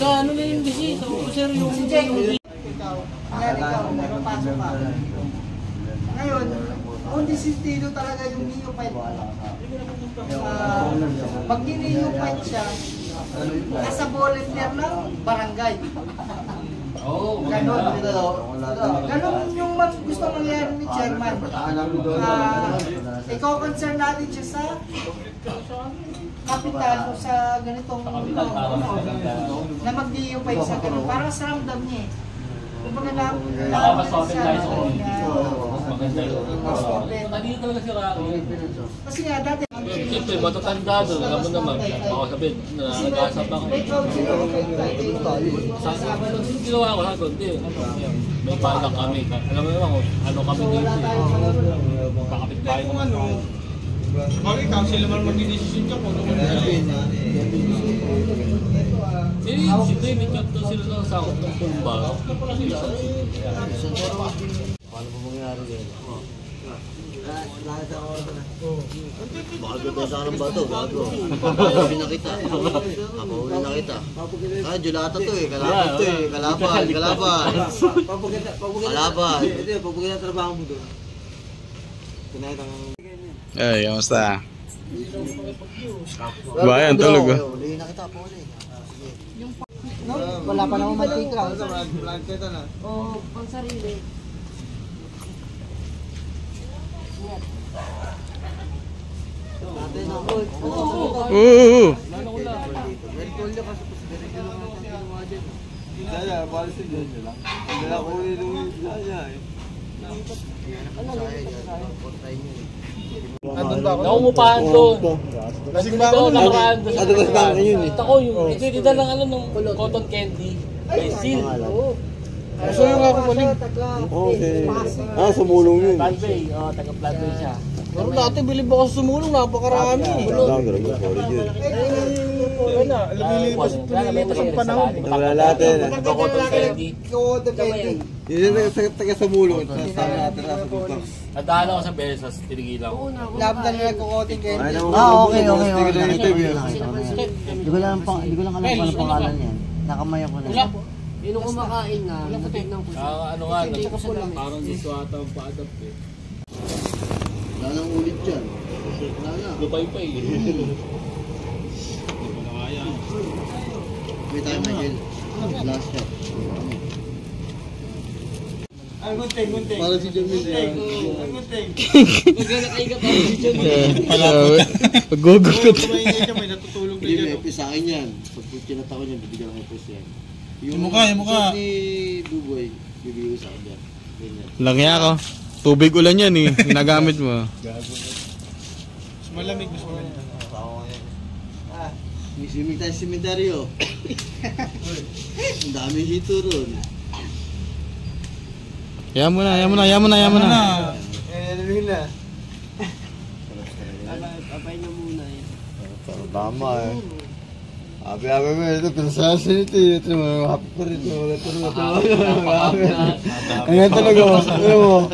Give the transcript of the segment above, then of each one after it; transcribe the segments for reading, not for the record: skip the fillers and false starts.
Sa ano na yung DC? Sa officer yung... Si Jake, ikaw, napapasok ka. Ngayon, kung disistido talaga yung neophyte, pag ni-neophyte siya, nasa volunteer ng barangay. Ganon. Ganon yung gusto mangyari ni Chairman. Ikaw-concern natin siya sa kapital o sa ganitong na mag-neophyte sa ganon. Parang sa ramdam niya eh. Kumbaga na mas open tayo sa maganda yun. Kanina talaga si Raro. Kasi nga dati siyempre, matatanda doon. Alam mo naman, ako sabihin, nag-asap ako. Ginawa ko lang doon, may panak kami. Alam mo naman kung ano kami dito. Kakapit tayo naman. Bakit council naman mag-decision ka kung ano man siyempre, may kapto sila ng sakot ng tumba. paano po mangyari ganyan? Bago tayo sa ng bato, bago. Huli na kita. Huli na kita. Ah, Julata to eh. Kalaban to eh. Kalaban. Kalaban. Ito yung pagpaganda trabaho mo doon. Ay, kamusta? Bayan, tulog ba? Huli na kita, Poli. Wala pa naman mantika. O, pang sarili. Oo. Nakungupahan doon. Lasing ba ako? Nakaraan doon. Kita ko yung ititida lang ano nung cotton candy. May seal. So yung ako maling. Okay. Ah, sumulong yun. Planway. Taga-planway siya. Pero dati bilib ako sa sumulong, napakarami. Lumilipas ang panahon. Wala natin. Cotton candy. Yun yung taga sumulong. Nadaan ako sa Besas, tinigilan ko. Lab na nila kukoting kayo. Okay. Hindi ko lang alam kung ano pangalan yan. Nakamaya ko na. Yung kumakain nga, natignan ko. Ano nga, parang gusto ata ang pa-adapt eh. Wala nang ulit dyan. Lupay-pay. May tayo, Michael. Last shot. Ang gunting. Para si Jamil. Ang gunting. Maglalakay ka pa si John. Pag-gugugot. May natutulog na Hindi, dyan. may epis sa akin yan. Pag kinata ko niyan, bibigyan ng epis yan. Yung mukha. shot ni Buboy, bibigyan ko sa akin yan. Ganyan. Laki ako. Tubig ulan yan eh. Ginagamit mo. Mas malamig. May swimming tayo sa sementeryo. Ang dami hito ron. Yaman mo na. Alamin na. Abay na muna eh. Tama eh. Abi mo, ito pinasasa nito eh. Ito mga happy pa rin. Ang nga talaga mo. Ano mo?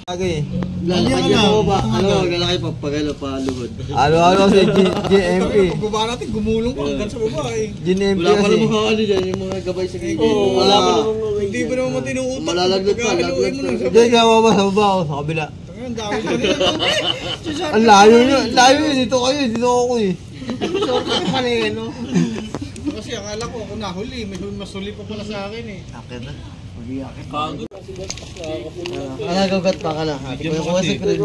Agay. Lalaki mo ba? Ano, lalaki pagpagalo pa luhod. Ano si GMP. Pagbaba natin, gumulong pa hanggang sa baba eh. GMP Wala pa kasi. namang ano dyan, yung mga gabay sa gilid. Wala pa Hindi pa naman matinong utak. Malalaglag pa, Pagkakaluin mo lang sa Diyan nga ba sa baba ako sa kabila. Ang dami pa nila. Ang layo yun. Dito ako eh. Kasi akala ko ako nahuli. May masuli pa pala sa akin eh. Akin na. Pagod. Gagat pa ka na. Ati ko yung kasi friend.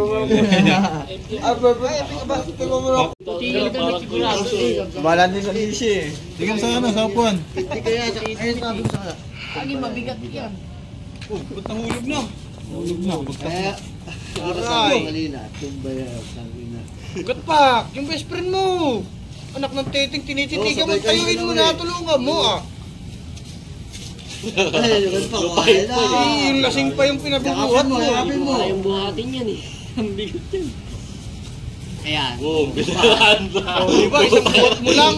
Tingin ka na sigurado eh. Balan din sa lisi eh. Tingnan sa ano, sa upuan. Hindi kaya, ayun sabi ko sa kanya. Lagi mabigat yan. Ba't nahulog na? Kaya, Aray. kanina, tumbayan, sabi na. Gat pa! Yung best friend mo! Anak ng titing, tinititigan mo, tayuin mo na, tulungan mo ah! Ay, yung pa, kumain na. Yung lasing pa yung pinabubuhat mo. Yakapin mo. Kayang buhatin yan eh. Ang bigat yan. Ayan. Oh, diba? Isang buhat mo lang.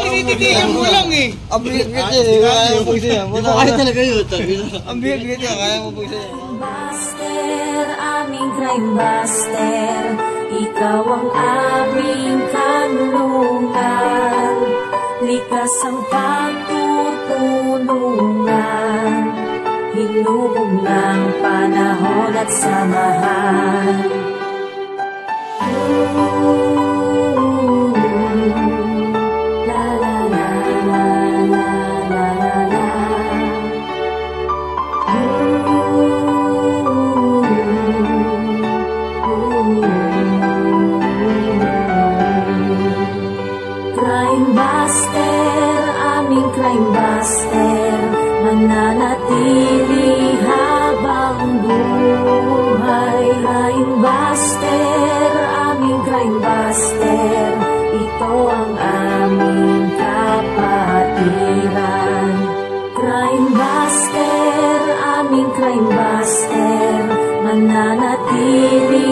Tinititigan mo lang eh. Ang bigat eh. Kaya mo pagsa yan. Di ba kahit talaga yun? Sabi na. Ang bigat yan. Kaya mo pagsa yan. Buster, aming crime buster, ikaw ang aming kanlungan, likas ang pagtutulungan, hinubog ng panahon at samahan. La la la la la la la. Crime Buster, aming Crime Buster, mananatili habang buhay. Crime Buster, aming Crime Buster, ito ang aming kapatiran. Crime Buster, aming Crime Buster, mananatili